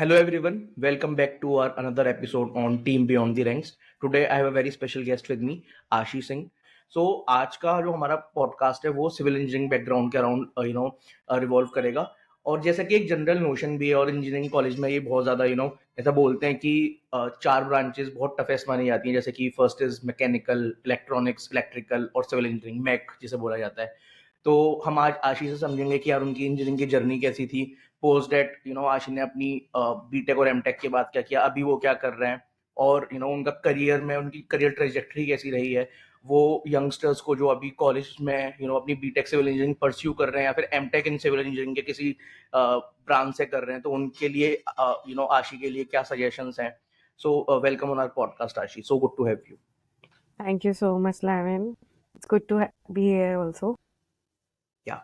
Hello everyone, welcome back to our another episode on Team Beyond the Ranks. Today I have a very special guest with me, आशी सिंह. सो आज का जो हमारा podcast है वो civil engineering background के around revolve करेगा. और जैसा कि एक जनरल नोशन भी है और इंजीनियरिंग कॉलेज में ये बहुत ज़्यादा ऐसा बोलते हैं कि चार ब्रांचेस बहुत टफेस्ट मानी जाती हैं, जैसे कि first is mechanical, electronics, electrical और सिविल इंजीनियरिंग, मैक जिसे बोला जाता है. तो हम आज आशी से समझेंगे कि यार उनकी इंजीनियरिंग की जर्नी कैसी थी. पोस्ट डेट आशी ने अपनी बीटेक और एमटेक के बाद क्या किया, अभी वो क्या कर रहे हैं, और उनका करियर में उनकी करियर ट्रेजेक्ट्री कैसी रही है. वो यंगस्टर्स को जो अभी कॉलेज में अपनी बीटेक सिविल इंजीनियरिंग परस्यू कर रहे हैं या फिर एमटेक इन सिविल इंजीनियरिंग के किसी ब्रांच से कर रहे हैं, तो उनके लिए आशी के लिए क्या सजेशंस हैं. So welcome on our podcast Ashi, so good to have you. Thank you so much, Lavin. It's good to be here also. Yeah.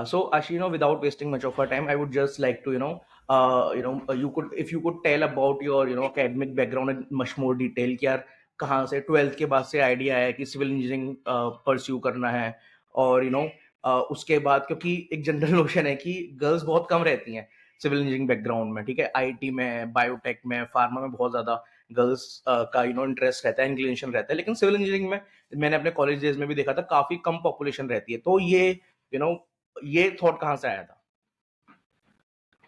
So Ashi, without wasting much of our time, I would just like to, you could, if you could tell about your, academic background in much more detail, कि यार कहाँ से 12th के बाद से idea आया कि civil engineering pursue करना है. और उसके बाद, क्योंकि एक जनरल नोशन है कि गर्ल्स बहुत कम रहती हैं सिविल इंजीनियरिंग बैकग्राउंड में, ठीक है. आईटी में, बायोटेक में, फार्मा में बहुत ज्यादा गर्ल्स का इंटरेस्ट रहता है, इंक्लिनेशन रहता है. लेकिन सिविल इंजीनियरिंग में मैंने अपने कॉलेज डेज में भी देखा था, काफी कम पॉपुलेशन रहती है. तो यू नो ये थॉट कहाँ से आया था?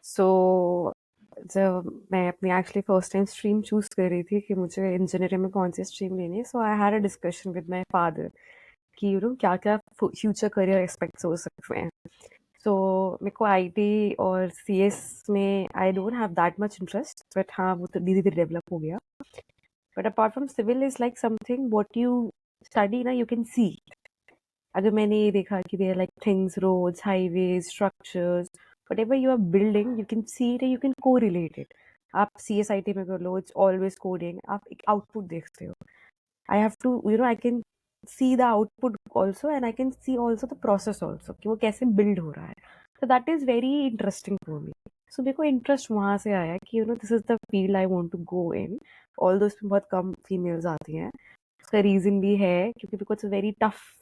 So, जब मैं अपनी actually first time stream choose कर रही थी कि मुझे इंजीनियरिंग में कौन सी स्ट्रीम लेनी है, so I had a discussion with my father कि क्या क्या फ्यूचर करियर एक्सपेक्ट्स हो सकते हैं. सो मेरे को आईटी और सीएस में I don't have that much interest, but हाँ वो तो धीरे धीरे डेवलप हो गया. But apart from civil is like something what you study ना, यू कैन सी. अगर मैंने ये देखा कि there like things, roads, highways, structures, whatever you are building, you can see it, you can correlate it. आप CSIT में कर लो, it's always coding. आप एक output देखते हो. I have to, I can see the output also, and I can see also the process also कि वो कैसे build हो रहा है. So that is very interesting for me. So मेरे को interest वहाँ से आया कि this is the field I want to go in. Although इसमें बहुत कम females आती हैं. उसका reason भी है क्योंकि because it's a very tough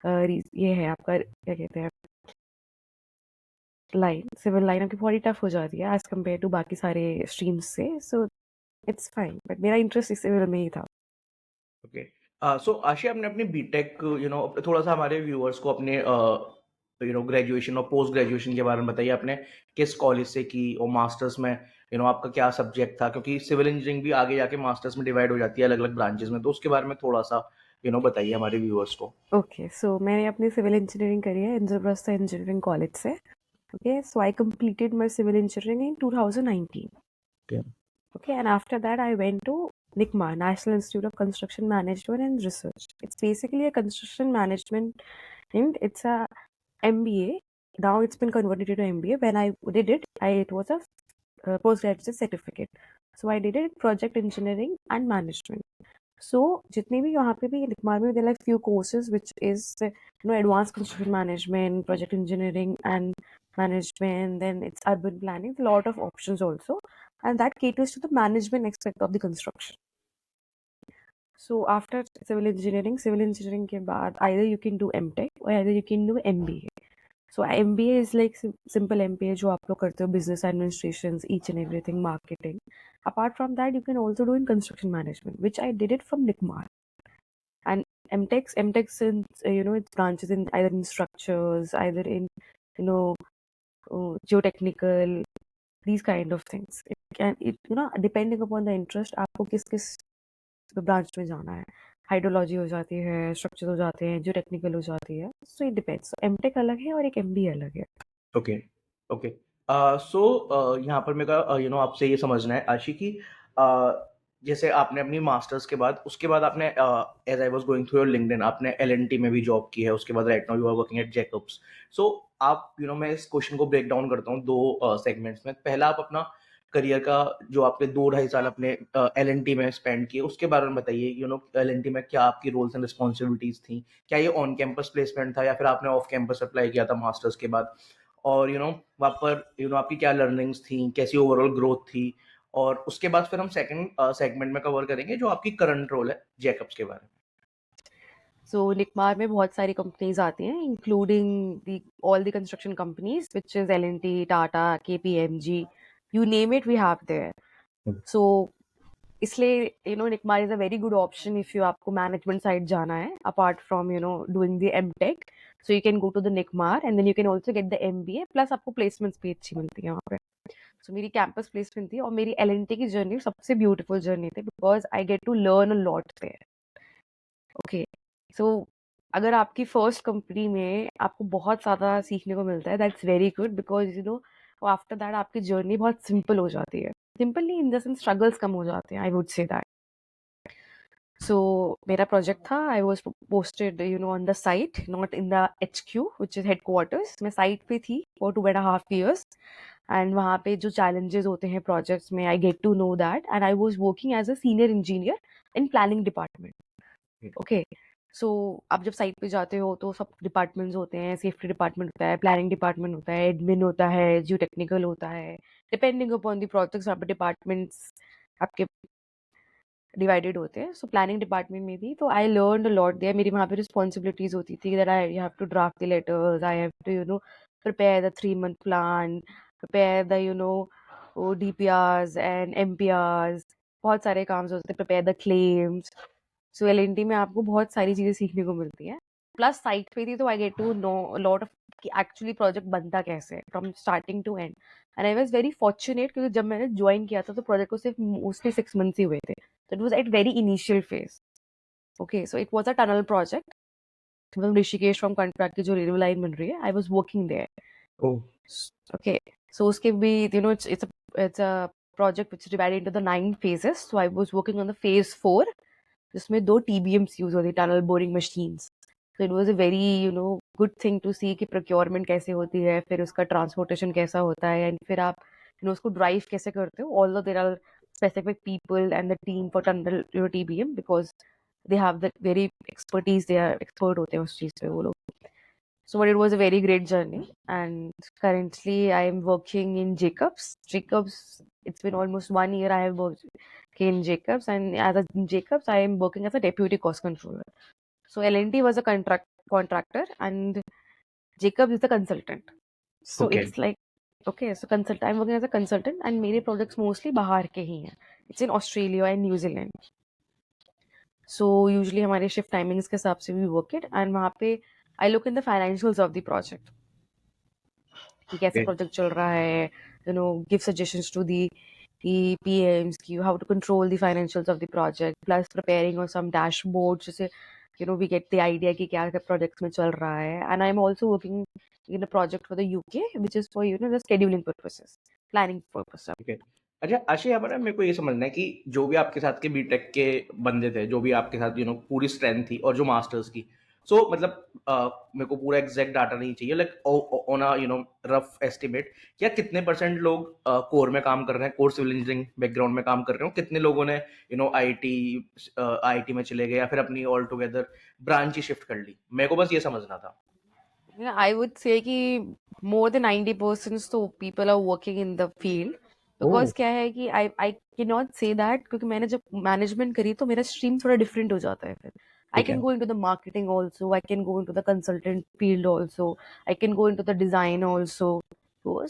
ये है आपका, क्या कहते हैं, लाइन, सिविल लाइन आपकी बहुत टफ हो जाती है एज कम्पेयर टू बाकी सारे स्ट्रीम्स से. सो इट्स फाइन, बट मेरा इंटरेस्ट इस सिविल में ही था. ओके. सो आशी, आपने अपनी बीटेक थोड़ा सा हमारे व्यूअर्स को अपने ग्रेजुएशन और पोस्ट ग्रेजुएशन के बारे में बताइए. आपने किस कॉलेज से की और मास्टर्स में आपका क्या सब्जेक्ट था, क्योंकि सिविल इंजीनियरिंग भी आगे जाके मास्टर्स में डिवाइड हो जाती है अलग अलग ब्रांचेस में. तो उसके बारे में थोड़ा सा बताइए हमारे व्यूअर्स को. ओके, सो मैंने अपनी सिविल इंजीनियरिंग करी है इंद्रप्रस्थ इंजीनियरिंग कॉलेज से. Okay, so I completed my civil engineering in 2019. Okay. Okay, and after that I went to NICMA, National Institute of Construction Management and Research. It's basically a construction management, and it's a MBA. Now it's been converted into MBA. When I did it, it was a postgraduate certificate. So I did it project engineering and management. So जितने भी यहाँ पे भी निकमार में there are like few courses which is advanced construction management, project engineering and management, then it's urban planning, a lot of options also, and that caters to the management aspect of the construction. So after civil engineering के बाद either you can do MTech or either you can do MBA. So MBA is like simple MBA जो आप लोग करते हो, business administrations, each and everything, marketing. Apart from that, you can also do in construction management, which I did it from NICMAR. And MTechs in it branches in either in structures, either in geotechnical, these kind of things. Depending upon the interest, आपको किस branch में जाना है. Hydrology हो जाती है, structure हो जाते हैं, जो टेक्निकल हो जाती है. So it depends. एमटेक अलग है और एक एमबीए अलग है. ओके. ओके. सो यहाँ पर मेरा आपसे ये समझना है आशी की, जैसे आपने अपनी मास्टर्स के बाद, उसके बाद आपने as I was going through your LinkedIn, आपने एलएनटी में भी जॉब की है. उसके बाद right now you are working at Jacobs. So आप मैं इस क्वेश्चन को ब्रेक डाउन करता हूँ दो सेगमेंट्स में. पहला, आप अपना करियर का जो आपके 2-2.5 साल अपने एलएनटी में स्पेंड किए, उसके बारे में बताइए. एलएनटी में क्या आपकी रोल्स एंड रिस्पॉन्सिबिलिटीज थी? क्या ये ऑन कैंपस प्लेसमेंट था या फिर आपने ऑफ कैंपस अप्लाई किया था मास्टर्स के बाद? और वहाँ पर आपकी क्या लर्निंग्स थी, कैसी ओवरऑल ग्रोथ थी? और उसके बाद फिर हम सेकंड सेगमेंट में कवर करेंगे जो आपकी करंट रोल है जैकब्स के बारे में. सो निकमार में बहुत सारी कंपनीज आती हैं, including all the construction companies, which is LNT, Tata, KPMG, you name it, we have there. So इसलिए NICMAR is a very good option if you आपको मैनेजमेंट साइड जाना है apart from doing the MTech. So you can go to the NICMAR and then you can also get the MBA plus आपको placements भी अच्छी मिलती है वहाँ पे. सो मेरी कैंपस प्लेसमेंट थी और मेरी एलएनटी की जर्नी सबसे ब्यूटीफुल जर्नी थी because I get to learn a lot there. Okay. So अगर आपकी फर्स्ट कंपनी में आपको बहुत ज़्यादा सीखने को मिलता है that's very good because after that आपकी जर्नी बहुत सिंपल हो जाती है. सिंपल नहीं इन द सेंस स्ट्रगल्स कम हो जाते हैं, आई वुड से दैट. सो मेरा प्रोजेक्ट था, I was posted on the site not in the HQ which is headquarters. मैं साइट पे थी फॉर 2.5 years एंड वहाँ पे जो चैलेंजेस होते हैं प्रोजेक्ट्स में I get to know that and I was working as a senior engineer in planning department. Okay. So आप जब साइट पे जाते हो तो सब डिपार्टमेंट्स होते हैं. सेफ्टी डिपार्टमेंट होता है, प्लानिंग डिपार्टमेंट होता है, एडमिन होता है, जियो टेक्निकल होता है. डिपेंडिंग अपॉन द प्रोजेक्ट्स वहाँ पे डिपार्टमेंट्स आपके डिवाइडेड होते हैं. सो प्लानिंग डिपार्टमेंट में भी तो I learn a lot there. मेरी वहाँ पे रिस्पॉन्सिबिलिटीज होती थी that I have to draft the letters, I have to prepare the 3 month plan, prepare the DPRs and MPRs. बहुत सारे काम होते हैं, prepare the claims. So L and T में आपको बहुत सारी चीज़ें सीखने को मिलती हैं. प्लस साइट पे थी तो I get to know lot of कि एक्चुअली प्रोजेक्ट बनता कैसे है from starting to end. And I was very fortunate क्योंकि जब मैंने ज्वाइन किया था तो प्रोजेक्ट को सिर्फ मोस्टली 6 months ही हुए थे. So it was at very initial phase. Okay, so it was a tunnel project. मतलब ऋषिकेश from Kanpurag की जो रेलवे लाइन बन रही है, I was working there. Oh, Okay, so उसके भी it's a project which is divided into the 9 phases. So I was working on the phase 4, जिसमें 2 TBMs use होती tunnel boring machines. So it was a very good thing to see कि procurement कैसे होती है, फिर उसका transportation कैसा होता है, and फिर आप उसको drive कैसे करते हो. Although there are specific people and the team for tunnel TBM because they have the very expertise, they are expert होते हैं उस चीज़ पे वो लोग. So but it was a very great journey and currently I am working in Jacobs. Jacobs, it's been almost 1 year I have worked in Jacobs, and as a Jacobs I am working as a deputy cost controller. So L&T was a contractor and Jacobs is the consultant. So okay. it's like okay, so consultant, I'm working as a consultant and मेरे projects mostly बाहर के ही हैं. It's in Australia and New Zealand. So usually हमारे shift timings के हिसाब से we work it and वहाँ पे I look in the financials of the project. कि कैसे Okay. प्रोजेक्ट चल रहा है, give suggestions to the PMs कि how to control the financials of the project, plus preparing on some dashboards जैसे we get the idea कि क्या projects में चल रहा है. And I'm also working in a project for the UK which is for the scheduling purposes, planning purposes. Okay. अच्छा आशी, यहाँ पर ना मेरे को ये समझना है कि जो भी आपके साथ के बीटेक के बंदे थे, जो भी आपके साथ पूरी स्ट्रेंथ थी और जो मास्टर्स की, सो मतलब मेरे को पूरा एग्जैक्ट डाटा नहीं चाहिए, like on a rough estimate, क्या कितने % लोग कोर में काम कर रहे हैं, कोर सिविल इंजीनियरिंग बैकग्राउंड में काम कर रहे हो, कितने लोगों ने आईटी में चले गए या फिर अपनी ऑल टुगेदर ब्रांच ही शिफ्ट कर ली? मेरे को बस ये समझना था. Yeah, I would say कि more than 90% तो people are working in the field because क्या है कि I cannot say that क्योंकि मैंने जब मैनेजमेंट करी तो मेरा स्ट्रीम थोड़ा डिफरेंट हो जाता है. फिर I ठीक है. can go into the marketing also, I can go into the consultant field also, I can go into the design also.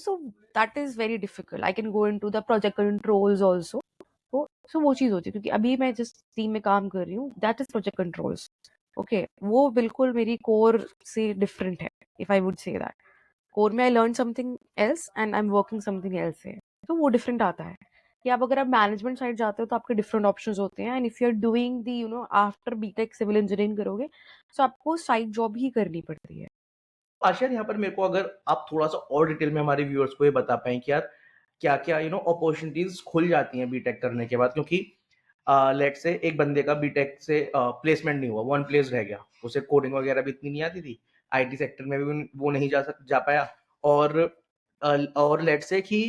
So that is very difficult. I can go into the project controls also. So वो चीज़ होती है क्योंकि अभी मैं जिस team में काम कर रही हूँ that is project controls. Okay, वो बिल्कुल मेरी कोर से डिफरेंट है. If I would say that core में I learn something else and I am working something else है, तो वो डिफरेंट आता है. कि आप अगर आप मैनेजमेंट साइड जाते हो तो आपके डिफरेंट ऑप्शंस होते हैं. And if you are doing the after BTech civil engineering करोगे तो आपको साइड जॉब ही करनी पड़ती है. आशा, यहाँ पर मेरे को अगर आप थोड़ा सा और डिटेल में हमारे व्यूअर्स को ये बता पाएं कि यार क्या क्या अपॉर्चुनिटीज खुल जाती हैं बीटेक करने के बाद, क्योंकि लेट से एक बंदे का बीटेक से प्लेसमेंट नहीं हुआ, वन प्लेस रह गया, उसे कोडिंग वगैरह भी इतनी नहीं आती थी, आईटी सेक्टर में भी वो नहीं जा पाया, और और लेट से कि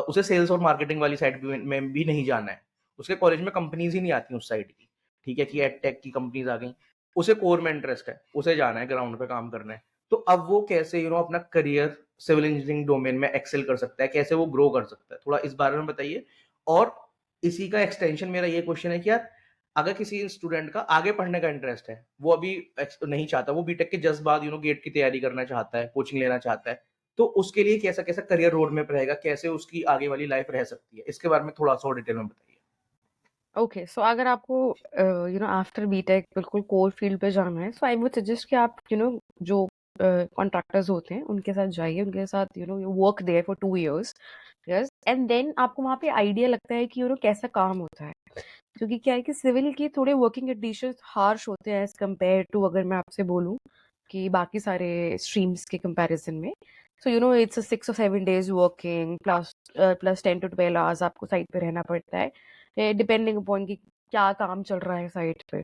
उसे सेल्स और मार्केटिंग वाली साइड में भी नहीं जाना है, उसके कॉलेज में कंपनीज ही नहीं आती उस साइड की, ठीक है, कि एडटेक की कंपनीज आ गई, उसे कोर में इंटरेस्ट है, उसे जाना है, ग्राउंड पे काम करना है. तो अब वो कैसे अपना करियर सिविल इंजीनियरिंग डोमेन में एक्सेल कर सकता है, कैसे वो ग्रो कर सकता है, थोड़ा इस बारे में बताइए. और इसी का एक्सटेंशन मेरा ये क्वेश्चन है कि यार अगर किसी स्टूडेंट का आगे पढ़ने का इंटरेस्ट है, वो अभी नहीं चाहता, वो बीटेक के जस्ट बाद गेट की तैयारी करना चाहता है, कोचिंग लेना चाहता है, तो उसके लिए कैसा कैसा करियर रोड मैप रहेगा, कैसे उसकी आगे वाली लाइफ रह सकती है, इसके बारे में थोड़ा सा और डिटेल में बताइए। ओके, सो अगर आपको आफ्टर बीटेक बिल्कुल कोर फील्ड पे जाना है, सो आई वुड सजेस्ट कि आप जो कॉन्ट्रैक्टर्स होते हैं उनके साथ जाइए, उनके साथ you work there for 2 years, yes, and then आपको वहाँ पे आइडिया लगता है कि कैसा काम होता है। क्योंकि क्या है कि सिविल की थोड़े वर्किंग कंडीशंस हार्श होते हैं एज कम्पेयर टू, अगर मैं आपसे बोलूँ कि बाकी सारे स्ट्रीम्स के कंपैरिजन में। So it's 6 or 7 days working plus 10 to 12 hours आपको साइट पे रहना पड़ता है, डिपेंडिंग अपॉन कि क्या काम चल रहा है साइट पे।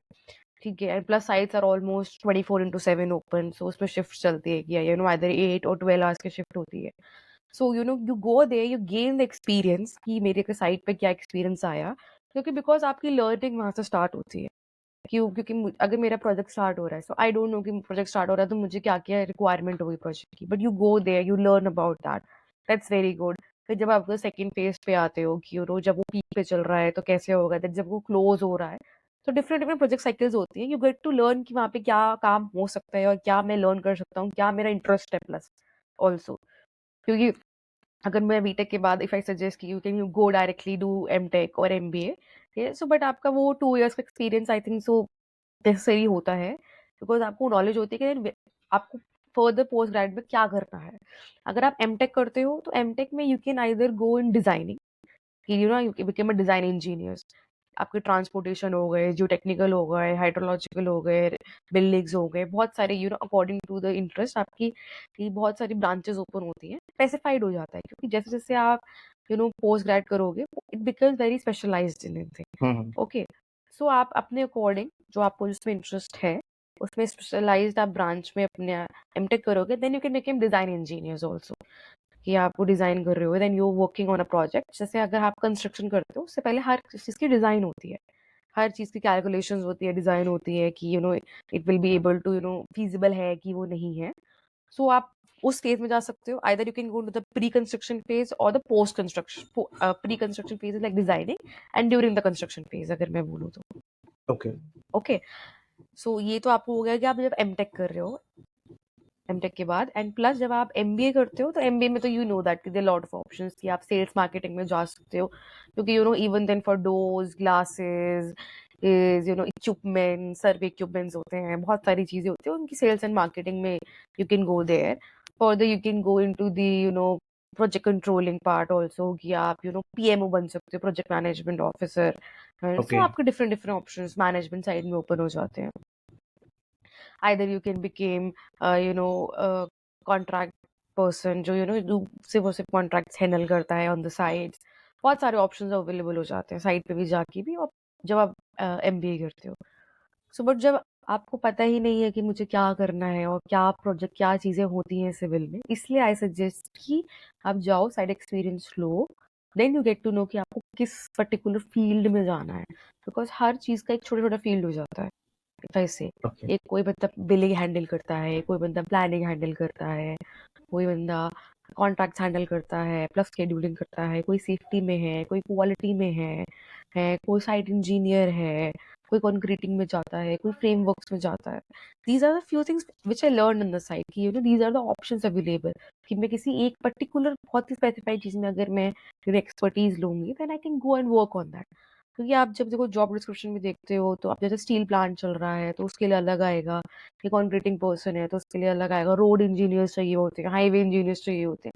ठीक है, and plus sites are almost 24/7 open, so उसमें शिफ्ट चलती है कि आइदर 8 or 12 hours की शिफ्ट होती है। So you go there, you gain the experience कि मेरे के साइट पे क्या एक्सपीरियंस आया, क्योंकि बिकॉज आपकी लर्निंग वहां से स्टार्ट होती है। क्योंकि अगर मेरा प्रोजेक्ट स्टार्ट हो रहा है, सो आई डोंट नो कि प्रोजेक्ट स्टार्ट हो रहा है तो मुझे क्या क्या रिक्वायरमेंट होगी प्रोजेक्ट की, but you go there, you learn about that, that's very good. फिर जब आप सेकंड फेज पे आते हो कि जब वो पीक पे चल रहा है तो कैसे होगा, then जब वो क्लोज हो रहा है, तो डिफरेंट डिफरेंट प्रोजेक्ट साइकिल्स होती है, यू गेट टू लर्न कि वहाँ पे क्या काम हो सकता है और क्या मैं लर्न कर सकता हूँ, क्या मेरा इंटरेस्ट है प्लस ऑल्सो। क्योंकि अगर मैं बीटेक के बाद इफ आई सजेस्ट कि you can you go directly do MTech और एमबीए, सो बट आपका वो 2 years का experience I think so necessary होता है, बिकॉज आपको नॉलेज होती है कि आपको फर्दर पोस्ट ग्रेड में क्या करना है। अगर आप एमटेक करते हो तो एमटेक में you can either go in designing, you can become a design engineer. आपके ट्रांसपोर्टेशन हो गए, जो टेक्निकल हो गए, हाइड्रोलॉजिकल हो गए, बिल्डिंग्स हो गए, बहुत सारे अकॉर्डिंग टू द इंटरेस्ट आपकी की बहुत सारी ब्रांचेस ओपन होती हैं, स्पेसिफाइड हो जाता है, क्योंकि जैसे जैसे आप पोस्ट ग्रेड करोगे, it becomes very specialised in thing. Hmm. Okay, so आप अपने अकॉर्डिंग जो आपको जिसमें इंटरेस्ट है उसमें स्पेशलाइज्ड आप ब्रांच में अपने एमटेक करोगे, then you can become design engineers also, कि आप वो डिजाइन कर रहे हो, then you working on a project. जैसे अगर आप कंस्ट्रक्शन करते हो, उससे पहले हर चीज की डिजाइन होती है, हर चीज की कैलकुलेशंस होती है, डिजाइन होती है कि it will be able to feasible है कि वो नहीं है। सो आप उस फेज में जा सकते हो, either you can go to the pre construction phase और the post construction. Pre construction phase is like designing, and during the construction phase अगर मैं बोलूँ तो। ओके। ओके, सो ये तो आपको हो गया कि आप जब एमटेक कर रहे हो, एमटेक के बाद, एंड प्लस जब आप एमबीए करते हो तो एमबीए में तो you know that there lot of options कि आप सेल्स मार्केटिंग में जा सकते हो, क्योंकि even then for doors, glasses, is equipment, survey equipments होते हैं, बहुत सारी चीजें होती हैं उनकी सेल्स एंड मार्केटिंग में, you can go there. Further you can go into the project controlling part also, कि आप पीएमओ बन सकते हो, project management officer. So okay. आपके different different options management side में ओपन हो जाते हैं। either you can become a contract person जो जो सिर्फ और सिर्फ कॉन्ट्रैक्ट्स हैंडल करता है ऑन द साइड्स। बहुत सारे ऑप्शंस अवेलेबल हो जाते हैं साइड पे भी जाके भी, और जब आप एमबीए करते हो। सो बट जब आपको पता ही नहीं है कि मुझे क्या करना है और क्या प्रोजेक्ट क्या चीज़ें होती हैं सिविल में, इसलिए आई सजेस्ट कि आप जाओ, साइड एक्सपीरियंस लो, then you get to know कि आपको किस पर्टिकुलर फील्ड में जाना है, बिकॉज हर चीज़ का एक छोटा छोटा फील्ड हो जाता है। वैसे ओके। एक कोई बंदा बिलिंग हैंडल करता है, कोई बंदा प्लानिंग हैंडल करता है, कोई बंदा कॉन्ट्रैक्ट्स हैंडल करता है, प्लस शेड्यूलिंग करता है, कोई सेफ्टी में है, कोई क्वालिटी में है कोई साइट इंजीनियर है, कोई कंक्रीटिंग में जाता है, कोई फ्रेमवर्क्स में जाता है। These are the few things which I learn in the site कि these are the options available, कि मैं किसी एक पर्टिकुलर बहुत ही स्पेसिफाइड चीज में अगर मैं एक्सपर्टीज लूंगी, then I can go and work on that. क्योंकि आप जब देखो जॉब डिस्क्रिप्शन में देखते हो, तो आप जैसे स्टील प्लांट चल रहा है तो उसके लिए अलग आएगा, कि कॉन्क्रीटिंग पर्सन है तो उसके लिए अलग आएगा, रोड इंजीनियर्स चाहिए होते हैं, हाईवे इंजीनियर्स चाहिए होते हैं।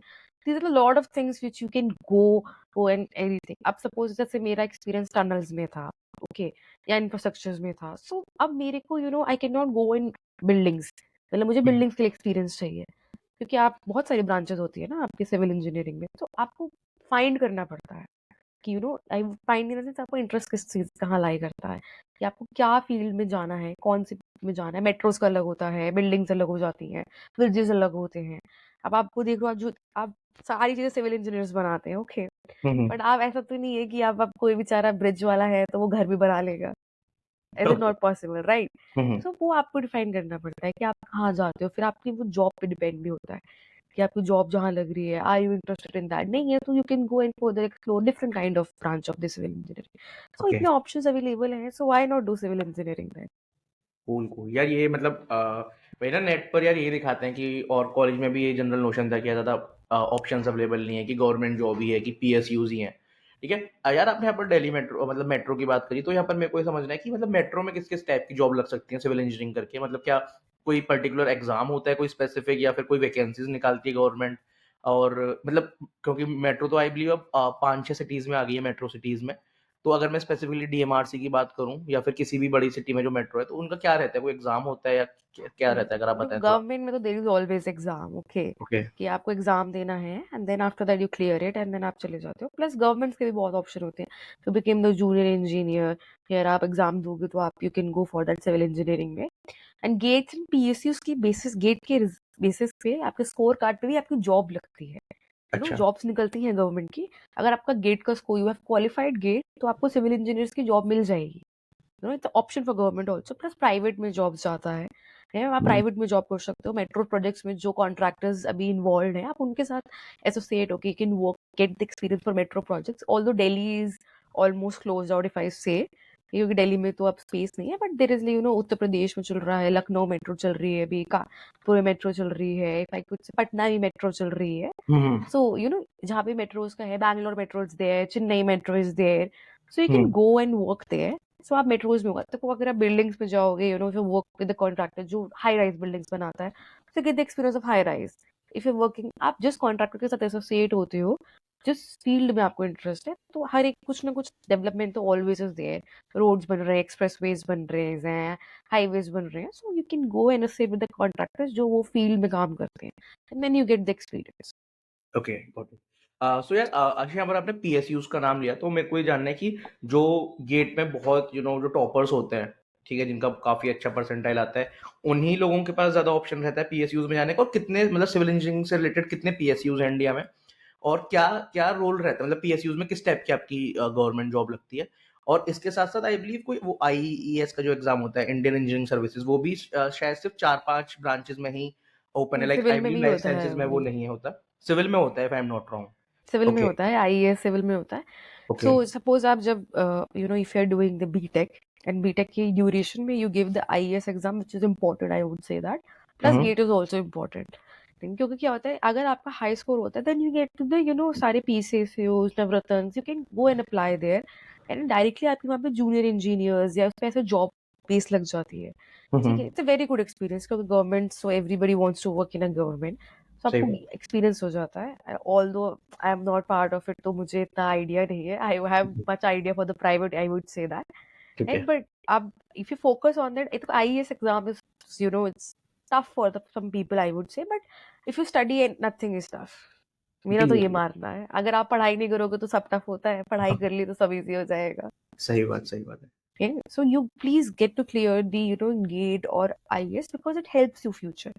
These are lot of things which you can go and anything. अब सपोज जैसे मेरा एक्सपीरियंस टनल्स में था, ओके, या इंफ्रास्ट्रक्चर में था, सो अब मेरे को I can not go in buildings, मतलब मुझे बिल्डिंग्स के लिए एक्सपीरियंस चाहिए, क्योंकि आप बहुत सारी ब्रांचेस होती है ना आपकी सिविल इंजीनियरिंग में, तो आपको फाइंड करना पड़ता है कि I find in the sense आपको इंटरेस्ट किस चीज कहाँ लाई करता है, कि आपको क्या फील्ड में जाना है, कौन सी field में जाना है। मेट्रोस का अलग होता है, बिल्डिंग्स अलग हो जाती हैं, ब्रिजेस अलग होते हैं। अब आपको देख लो, आप सारी चीजें सिविल इंजीनियर्स बनाते हैं, ओके, हम्म। बट आप ऐसा तो नहीं है कि आप कोई बेचारा ब्रिज वाला है तो वो घर भी बना लेगा, it is okay. Not possible, right. Hmm. So वो आपको डिफाइन करना पड़ता है कि आप कहाँ जाते हो, फिर आपकी वो जॉब पे डिपेंड भी होता है कि आपकी जॉब जहाँ लग रही है, are you interested in that, नहीं है तो you can go and further explore different kind of branch of the civil engineering. So okay. इतने ऑप्शंस अवेलेबल हैं, so why not do civil engineering then. Cool cool यार, ये मतलब वही ना, नेट पर यार यही दिखाते हैं कि, और कॉलेज में भी ये जनरल नोशन था कि ज़्यादा ऑप्शंस अवेलेबल नहीं है, कि गवर्नमेंट जॉब ही है, कि पीएसयूज ही हैं। ठीक है। यार आपने यहाँ पर दिल्ली मेट्रो, मतलब मेट्रो की बात करी, तो यहाँ पर मेरे को ये समझना है कि मतलब मेट्रो में किस किस टाइप की जॉब लग सकती है सिविल इंजीनियरिंग करके, मतलब क्या कोई पर्टिकुलर एग्जाम होता है कोई स्पेसिफिक, या फिर कोई वैकेंसीज निकालती है गवर्नमेंट? और मतलब क्योंकि मेट्रो तो आई बिलीव अब 5-6 सिटीज में आ गई है, मेट्रो सिटीज में। तो अगर मैं स्पेसिफिकली डीएमआरसी की बात करूं, या फिर किसी भी बड़ी सिटी में जो मेट्रो है, तो उनका क्या रहता है, कोई एग्जाम होता है या क्या रहता है, अगर आप बताएं थोड़ा। गवर्नमेंट में तो there is always exam, okay, okay. कि आपको एग्जाम देना है and then after that you clear it and then आप चले जाते हो। प्लस गवर्नमेंट के भी बहुत ऑप्शन होते हैं to become the junior engineer, फिर आप एग्जाम दोगे तो आप you can go for that civil engineering में। एंड गेट्स एंड पीएसयूज की बेसिस, गेट के बेसिस पे आपके स्कोर कार्ड पे भी आपकी जॉब लगती है। अच्छा। जॉब्स निकलती हैं गवर्नमेंट की। अगर आपका गेट का score, you have qualified GATE, तो आपको सिविल इंजीनियर्स की जॉब मिल जाएगी। It's option for government also. Plus private में जॉब जाता है आप प्राइवेट में जॉब कर सकते हो। मेट्रो प्रोजेक्ट्स में जो कॉन्ट्रैक्टर्स अभी इन्वॉल्व हैं, आप उनके साथ एसोसिएट होके can work, gate the experience for metro projects. Although Delhi is almost close out if I से, क्योंकि दिल्ली में तो अब स्पेस नहीं है, but there is Uttar Pradesh में चल रहा है, लखनऊ मेट्रो चल रही है अभी, पूरे मेट्रो चल रही है, इफ आई कुछ पटना में मेट्रो चल रही है। हम्म। सो जहाँ पे मेट्रोज का है, Bangalore metro is there, Chennai metro is there, so you can hmm. Go and work there. So आप मेट्रोज में होगा तो अगर आप बिल्डिंग्स में जाओगे, जो वर्क विद द कॉन्ट्रैक्टर जो हाई राइज बिल्डिंग्स बनाता है, तो gate the experience of high rise. If you working, आप जिस कॉन्ट्रैक्टर के साथ एसोसिएट होते हो, जिस फील्ड में आपको इंटरेस्ट है, तो हर एक कुछ ना कुछ डेवलपमेंट तो ऑलवेज इज देयर। रोड्स बन रहे हैं, एक्सप्रेसवेज बन रहे हैं, हाईवेज बन रहे हैं, so you can go and associate with the contractors जो वो फील्ड में काम करते हैं, and then you get the experience. Okay, got it. So यार अक्षय, यहाँ पर आपने पीएसयूज का नाम लिया, तो मेरे को ये जानना है कि जो गेट में बहुत जो टॉपर्स होते हैं, ठीक है, जिनका काफी अच्छा परसेंटाइल आता है, उन्हीं लोगों के पास ज्यादा ऑप्शन रहता है पीएसयूज में जाने का? और कितने, मतलब सिविल इंजीनियरिंग से रिलेटेड कितने पीएसयूज हैं इंडिया में? और क्या क्या रोल रहता है, मतलब पीएसयूज में किस टाइप की आपकी गवर्नमेंट जॉब लगती है? और इसके साथ साथ आई बिलीव कोई वो आईईएस का जो एग्जाम होता है, इंडियन इंजीनियरिंग सर्विसेज, वो भी शायद सिर्फ 4-5 ब्रांचेस में ही ओपन है, लाइक आई सिविल में बिलीव भी लाइफ होता है साइंसेज में वो वो, नहीं होता। सिविल में होता है, if I am not wrong. Civil में ओके। होता है, आईएएस सिविल में होता है। ओके। सो सपोज आप जब if you are doing the BTech, and BTech की ड्यूरेशन में you give the IAS exam which is important, I would say that. Plus hmm. GATE is also important, क्योंकि क्या होता है, अगर आपका हाई स्कोर होता है then you get to the सारे PSUs, Navratna, you can go and apply there, and directly आपके वहाँ पे जूनियर इंजीनियर्स या उस पे ऐसे जॉब बेस लग जाती है। ठीक है, हम्म। It's a very good experience, क्योंकि government, so everybody wants to work in a government, so सही आपको बात। एक्सपीरियंस हो जाता है। Although I am not part of it, तो मुझे इतना आइडिया नहीं है, I have much idea for the private, I would say that. ठीक है। एंड बट अब if you focus on that, it IAS exam is, it's tough for some people, I would say, but if you study and nothing is tough, मेरा जी तो ये जी। मानना है। अगर आप पढ़ाई नहीं करोगे तो सब टफ होता है, पढ़ाई हाँ, कर ली तो सब इजी हो जाएगा। सही बात, सही बात है। Okay, so you please get to clear the GATE or IAS because it helps you future.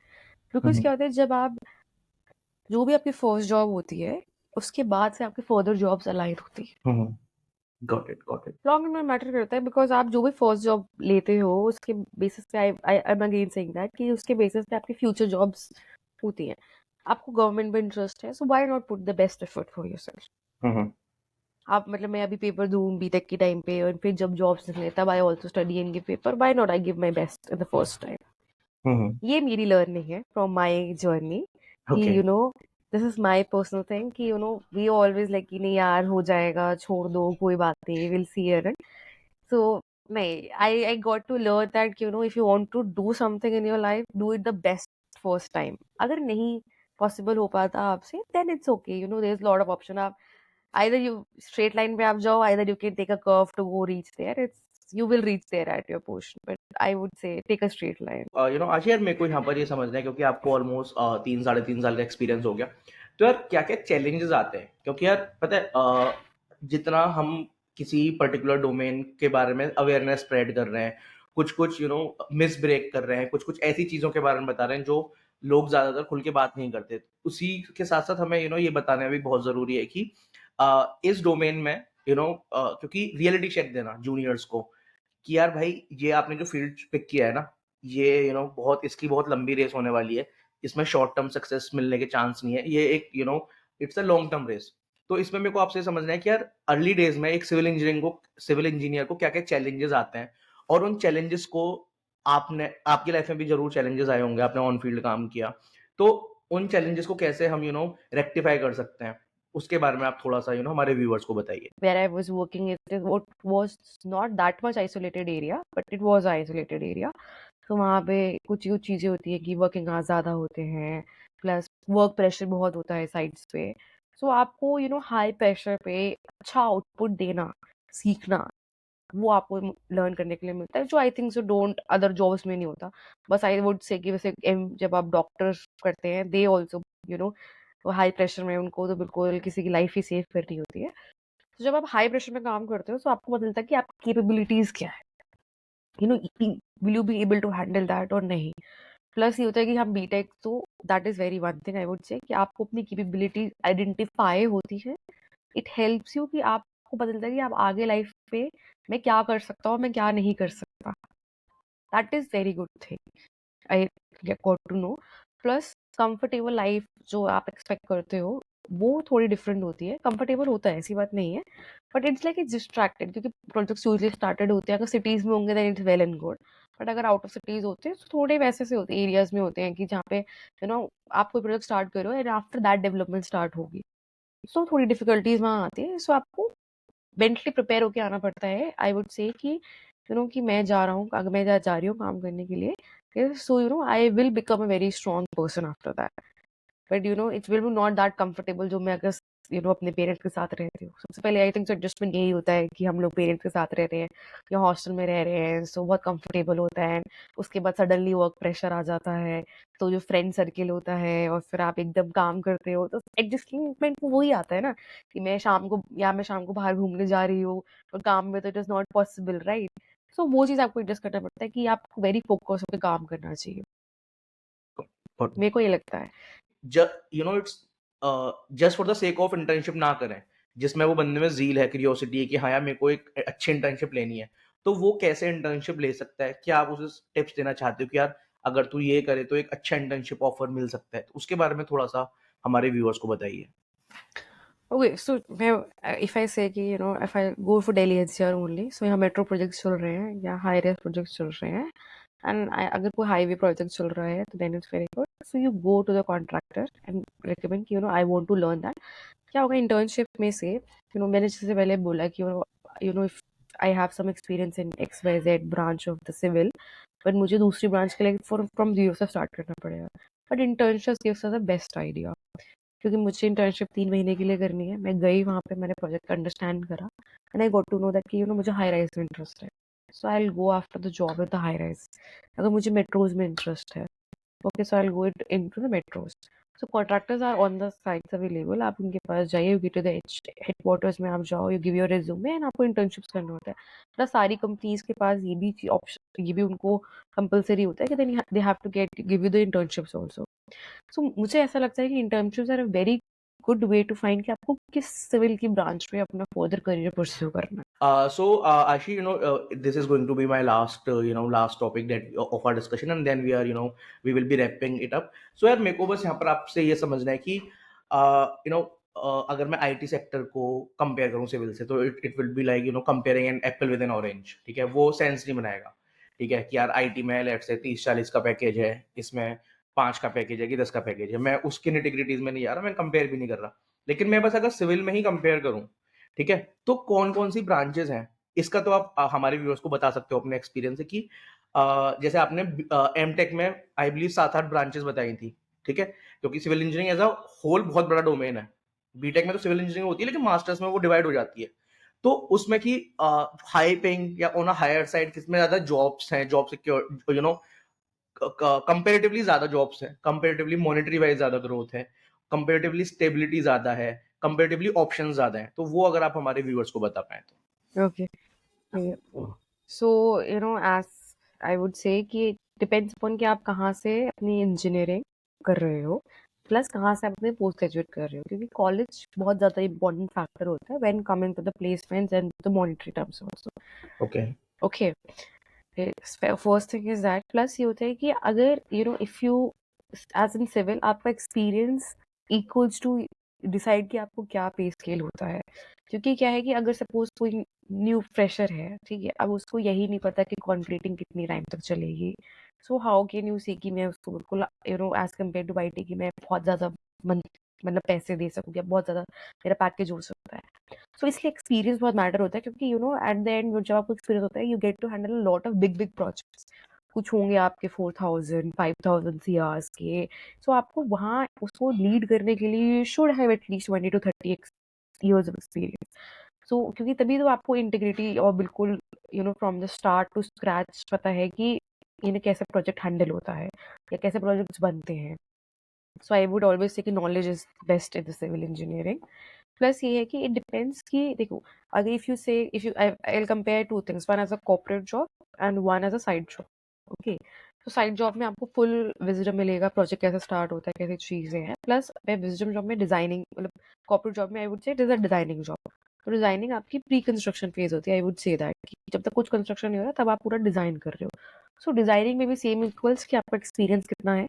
Because हम्म। क्या होता है, जब आप, जो भी आपकी फर्स्ट जॉब होती है, उसके बाद से आपकी फर्दर जॉब्स अलाइन होती है। Hmm. Got it, got it. Long run में मैटर करता है, बिकॉज आप जो भी फर्स्ट जॉब लेते हो उसके बेसिस पे, I am again saying that, कि उसके बेसिस पे आपकी फ्यूचर जॉब्स होती हैं। आपको गवर्नमेंट में इंटरेस्ट है, so why not put the best effort for yourself. Hmm. आप, मतलब मैं अभी पेपर दूँ बीटेक के टाइम पे, और फिर जब जॉब्स निकले तब I also study and give paper, why not I give my best in the first time. Hmm. ये मेरी लर्निंग है फ्रॉम माई जर्नी, कि okay. This is my personal thing, कि वी ऑलवेज लाइक कि नहीं यार हो जाएगा, छोड़ दो, कोई बात नहीं, will see it. So, nahin, I got to learn that, if you want to do something in your life, do it the best first time. अगर नहीं possible हो पाता आपसे, then it's okay. There's a lot of option. आप either you straight line पे आप जाओ, either you can take a curve to go reach there. You will reach there at your portion. But I would say take a straight line. आशी यार, मेरे को यहाँ पर ये समझना है, क्योंकि आपको ऑलमोस्ट 3-3.5 साल का एक्सपीरियंस हो गया, तो यार क्या क्या चैलेंजेस आते हैं? क्योंकि यार पता है, जितना हम किसी पर्टिकुलर डोमेन के बारे में अवेयरनेस स्प्रेड कर रहे हैं, कुछ कुछ मिस ब्रेक कर रहे हैं, कुछ कुछ ऐसी चीजों के बारे में बता रहे हैं जो लोग ज्यादातर खुल के बात नहीं करते, उसी के साथ साथ हमें ये बताना भी बहुत जरूरी है कि इस डोमेन में क्योंकि रियलिटी चेक देना जूनियर्स को, कि यार भाई, ये आपने जो फील्ड पिक किया है ना, ये बहुत, इसकी बहुत लंबी रेस होने वाली है, इसमें शॉर्ट टर्म सक्सेस मिलने के चांस नहीं है, ये एक it's a long term race. तो इसमें मेरे को आपसे समझना है कि यार अर्ली डेज में एक सिविल इंजीनियर को क्या क्या चैलेंजेस आते हैं, और उन चैलेंजेस को आपने आपकी लाइफ में भी जरूर चैलेंजेस आए होंगे, आपने ऑन फील्ड काम किया, तो उन चैलेंजेस को कैसे हम रेक्टिफाई कर सकते हैं, उसके बारे में आप थोड़ा सा हमारे व्यूअर्स को बताइए। where I was working, it was not that much isolated area, but it was an isolated area. तो वहाँ पे कुछ कुछ चीज़ें होती है कि वर्किंग आवर्स ज़्यादा होते हैं, प्लस वर्क प्रेशर बहुत होता है साइड्स पे। सो आपको हाई प्रेशर पे अच्छा आउटपुट देना सीखना, वो आपको लर्न करने के लिए मिलता है, जो आई think so don't other jobs में नहीं होता। बस आई वुड से कि वैसे जब आप डॉक्टर्स करते हैं, दे ऑल्सो हाई प्रेशर में उनको तो बिल्कुल किसी की लाइफ ही सेव करनी होती है। तो जब आप हाई प्रेशर में काम करते हो तो आपको पता चलता है कि आपकी कैपेबिलिटीज क्या है, will you be able to handle that और नहीं। प्लस ये होता है कि हम बीटेक, तो that is very one thing I would say कि आपको अपनी कैपेबिलिटी आइडेंटिफाई होती है। इट हेल्प्स यू कि आपको पता चलता है कि आप आगे लाइफ पे मैं क्या कर सकता हूँ, मैं क्या नहीं कर सकता। That is very good thing I got to know. Plus comfortable life जो आप एक्सपेक्ट करते हो वो थोड़ी डिफरेंट होती है। कंफर्टेबल होता है, ऐसी बात नहीं है, but it's like it's distracted, क्योंकि प्रोजेक्ट्स यूजली स्टार्टेड होते हैं अगर सिटीज में होंगे then it's well and good. But अगर आउट ऑफ सिटीज होते हैं तो थोड़े वैसे से होते एरियाज में होते हैं कि जहाँ पे आप कोई प्रोजेक्ट स्टार्ट करो and after that development start होगी। सो थोड़ी डिफिकल्टीज वहाँ आती है। सो आपको मेंटली प्रिपेयर होके आना पड़ता है। आई वुड से कि कि मैं जा रहा हूँ, अगर मैं जा रही हूँ काम करने के लिए, so I will become a very strong person after that. But it will be not that comfortable जो मैं अगर अपने पेरेंट्स के साथ रहती हूँ। सबसे पहले आई थिंक एडजस्टमेंट यही होता है कि हम लोग पेरेंट्स के साथ रह रहे हैं या हॉस्टल में रह रहे हैं, सो बहुत कंफर्टेबल होता है। उसके बाद सडनली वर्क प्रेशर आ जाता है, तो जो फ्रेंड सर्किल होता है और फिर आप एकदम काम करते हो, तो एडजस्टमेंट वही आता है ना कि मैं शाम को बाहर घूमने जा रही हूँ और काम में तो it is not possible, right. So वो चीज़ आपको एडजस्ट करना पड़ता है कि आपको वेरी फोकस होकर काम करना चाहिए, But मेरे को ये लगता है। It's just for the sake of internship ना करें, जिसमें वो बंदे में जील है, क्यूरियोसिटी है कि हाँ यार मेरे को एक अच्छी इंटर्नशिप लेनी है, तो वो कैसे इंटर्नशिप ले सकता है? क्या आप उसे टिप्स देना चाहते हो कि यार अगर तू ये करे तो एक अच्छा इंटर्नशिप ऑफर मिल सकता है? तो उसके बारे में थोड़ा सा हमारे व्यूअर्स को बताइए। ओके, सो मैं इफ आई से कि if I go for Delhi NCR only, so यहाँ मेट्रो प्रोजेक्ट्स चल रहे हैं या हाई रेस प्रोजेक्ट्स चल रहे हैं, एंड अगर कोई हाईवे प्रोजेक्ट चल रहा है तो then it's very good. So you go to the contractor and recommend कि I want to learn that. क्या होगा इंटर्नशिप में से, मैंने जैसे पहले बोला कि if I have some experience in XYZ branch of the civil, but मुझे दूसरी ब्रांच के लिए फ्रॉम जीरो से स्टार्ट करना पड़ेगा। But internship gives us the best idea, क्योंकि मुझे इंटर्नशिप 3 महीने के लिए करनी है। मैं गई वहाँ पे, मैंने प्रोजेक्ट अंडरस्टैंड करा and I got to know that कि मुझे हाई राइज में इंटरेस्ट है, so I will go after the job with the high rise. अगर मुझे मेट्रोज में इंटरेस्ट है, okay, so I will go into the metros. So contractors are on the sites available, आप उनके पास जाइए, you get to the headquarters में आप जाओ, you give your resume and आपको इंटर्नशिप्स करना होता है। प्लस सारी कंपनीज के पास ये भी उनको कंपलसरी होता है कि they have to give you the internships also. So मुझे ऐसा लगता है कि internships are a very good way to find कि आपको किस सिविल की ब्रांच में अपना फर्दर करियर परस्यू करना है। Ashi, this is going to be my last topic that of our discussion, and then we will be wrapping it up. So यार मेरे को बस यहाँ पर आपसे ये समझना है कि अगर मैं आईटी सेक्टर को कंपेयर करूँ सिविल से, तो it will be like comparing an apple with an orange, ठीक है? वो सेंस नहीं बनाएगा, ठीक है? कि यार आईटी में लेट्स से 30-40 का पैकेज है, इसमें 5 का पैकेज है कि 10 का पैकेज है, मैं उसकी निटिग्रिटीज में नहीं जा रहा, मैं कंपेयर भी नहीं कर रहा। लेकिन मैं बस अगर सिविल में ही कंपेयर करूँ, ठीक है, तो कौन कौन सी ब्रांचेस हैं, इसका तो आप हमारे व्यूअर्स को बता सकते हो अपने एक्सपीरियंस से कि जैसे आपने एमटेक में आई बिलीव 7-8 ब्रांचेस बताई थी, ठीक है? क्योंकि civil engineering as a whole बहुत बड़ा डोमेन है। बीटेक में तो सिविल इंजीनियरिंग होती है, लेकिन मास्टर्स में वो डिवाइड हो जाती है। तो उसमें की हाई पेइंग या ऑन अ हायर साइड किसमें ज्यादा जॉब्स हैं, जॉब सिक्योर कंपेरेटिवली ज्यादा जॉब्स हैं, कंपेरेटिवली मॉनेटरी वाइज ज्यादा ग्रोथ है, कंपेरेटिवली स्टेबिलिटी ज्यादा है, कंपेरेटिवली ऑप्शंस ज्यादा हैं, तो वो अगर आप हमारे व्यूअर्स को बता पाए तो। Okay, so as I would say कि डिपेंड्स अपॉन कि आप कहाँ से अपनी इंजीनियरिंग कर रहे हो, प्लस कहाँ से आप अपने पोस्ट ग्रेजुएट कर रहे हो, क्योंकि कॉलेज बहुत ज़्यादा इंपॉर्टेंट फैक्टर होता है when coming to the placements and the monetary terms also. Okay. Okay, first thing is that. Plus ये होता है कि अगर if you as in civil आपका एक्सपीरियंस इक्वल्स टू डिसाइड कि आपको क्या पे स्केल होता है। क्योंकि क्या है कि अगर सपोज कोई न्यू फ्रेशर है, ठीक है, अब उसको यही नहीं पता कि कॉन्क्रीटिंग कितनी टाइम तक चलेगी। सो हाउ कैन यू से कि मैं उसको बिल्कुल एज कम्पेयर टू आईटी की मैं बहुत ज़्यादा मतलब पैसे दे सकूँ या बहुत ज़्यादा मेरा पैकेज हो सकता है। सो इसलिए एक्सपीरियंस बहुत मैटर होता है, क्योंकि एट द एंड जब आपको एक्सपीरियंस होता है you get to handle lot of big big projects. कुछ होंगे आपके 4000 5000 सीआरस के। सो आपको वहाँ उसको लीड करने के लिए should have at least 20 to 30 years of experience. So क्योंकि तभी तो आपको इंटीग्रिटी और बिल्कुल from the start to scratch पता है कि कैसे प्रोजेक्ट हैंडल होता है या कैसे प्रोजेक्ट्स बनते हैं। सो आई वुड ऑलवेज से कि knowledge is best in the civil engineering. Plus ये है कि इट डिपेंड्स कि देखो, अगर if you I will compare two things, one as a corporate job and one as a side job. Okay, तो side job में आपको full wisdom मिलेगा, प्रोजेक्ट कैसे स्टार्ट होता है, कैसे चीजें हैं। प्लस मैं विजडम जॉब में डिजाइनिंग, मतलब कॉर्पोरेट जॉब में I would say it is a designing job. तो डिजाइनिंग आपकी प्री कंस्ट्रक्शन फेज होती है, आई वुड से दैट कि जब तक कुछ कंस्ट्रक्शन नहीं हो रहा तब आप पूरा डिजाइन कर रहे हो। सो डिजाइनिंग में भी सेम इक्वल्स कि आपका एक्सपीरियंस कितना है,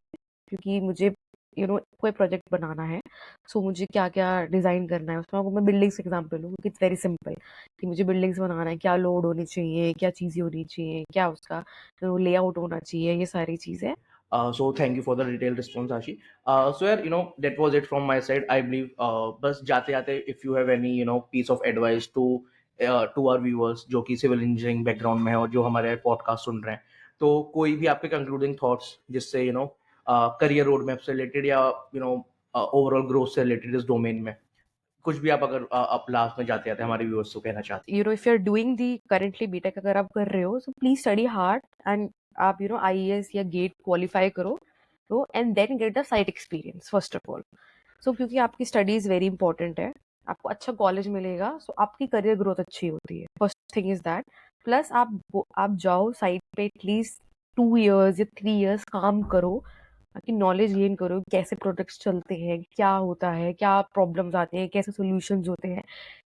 क्योंकि मुझे कोई प्रोजेक्ट बनाना है। सो मुझे क्या क्या डिज़ाइन करना है उसमें, अगर मैं बिल्डिंग्स एग्जांपल लूँ, इट्स वेरी सिंपल कि मुझे बिल्डिंग्स बनाना है, क्या लोड होनी चाहिए, क्या चीज़ें होनी चाहिए, क्या उसका लेआउट होना चाहिए, ये सारी चीज़ें। So thank you for the detailed response, Ashi. So yeah, that was it from my side. I believe बस जाते जाते if you have any piece of advice to our viewers जो कि सिविल इंजीनियरिंग बैकग्राउंड में है और जो हमारे पॉडकास्ट सुन रहे हैं, तो कोई भी आपके कंक्लूडिंग थॉट्स जिससे करियर रोड मैप से रिलेटेड या ओवरऑल ग्रोथ से रिलेटेड इस डोमेन में कुछ भी आप अगर आप लास्ट में जाते जाते हमारे व्यूअर्स को कहना चाहते if you are doing the currently BTech अगर आप कर रहे हो, so please study hard and आप आईएएस या गेट क्वालिफाई करो, तो and then get the site experience first of all. So क्योंकि आपकी स्टडीज वेरी इंपॉर्टेंट है, आपको अच्छा कॉलेज मिलेगा, सो आपकी करियर ग्रोथ अच्छी होती है, first thing is that. Plus आप जाओ साइट पे एटलीस्ट 2 years या 3 years काम करो, ताकि नॉलेज गेन करो कैसे प्रोडक्ट्स चलते हैं, क्या होता है, क्या प्रॉब्लम्स आते हैं, कैसे सोल्यूशंस होते हैं,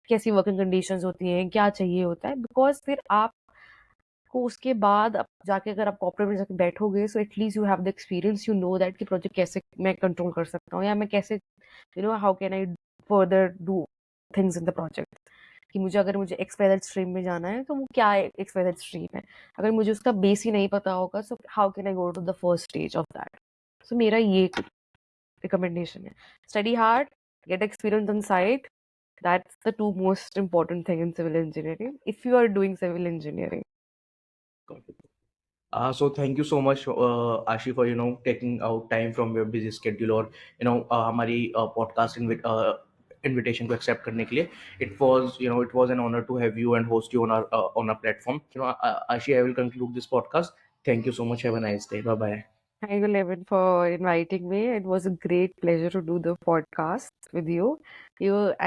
कैसी वर्किंग कंडीशंस होती हैं, क्या चाहिए होता है। बिकॉज फिर आपको उसके बाद अब जाके अगर आप कॉर्पोरेट में जाके बैठोगे, so at least you have the experience, you know that कि प्रोजेक्ट कैसे मैं कंट्रोल कर सकता हूँ, या मैं कैसे how can I further do things in the project. कि मुझे एक्सवाइजेड स्ट्रीम में जाना है, तो वो क्या एक्सवाइजेड स्ट्रीम है, अगर मुझे उसका बेस ही नहीं पता होगा, so how can I go to the first stage of that. So मेरा ये रिकमेंडेशन है, study hard, get experience on site. That's the two most important thing in civil engineering if you are doing civil engineering. हैं. So thank you so much, Ashi, for taking out time from your busy schedule और हमारी podcast invitation को accept करने के लिए. It was an honor to have you and host you on our platform. Ashi, I will conclude this podcast. Thank you so much. Have a nice day. Bye bye. Thank you, Levin, for inviting me. It was a great pleasure to do the podcast with you.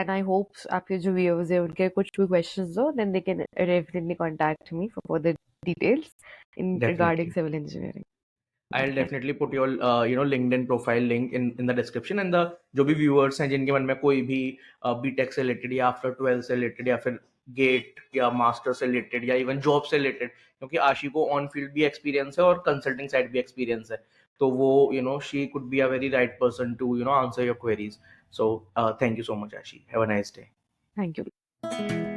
And I hope आपके जो viewers हैं उनके कुछ भी questions हो, then they can definitely contact me for further details in regarding Definitely. civil engineering. I'll Okay. definitely put your LinkedIn profile link in the description and the जो भी viewers हैं जिनके मन में कोई भी बीटेक से रिलेटेड या आफ्टर 12 से रिलेटेड या फिर गेट या मास्टर से रिलेटेड या इवन जॉब से रिलेटेड, क्योंकि आशी को ऑन फील्ड भी एक्सपीरियंस है और कंसल्टिंग साइड भी एक्सपीरियंस है, तो वो she could be a very right person to answer your queries. So thank you so much Ashi. Have a nice day. Thank you.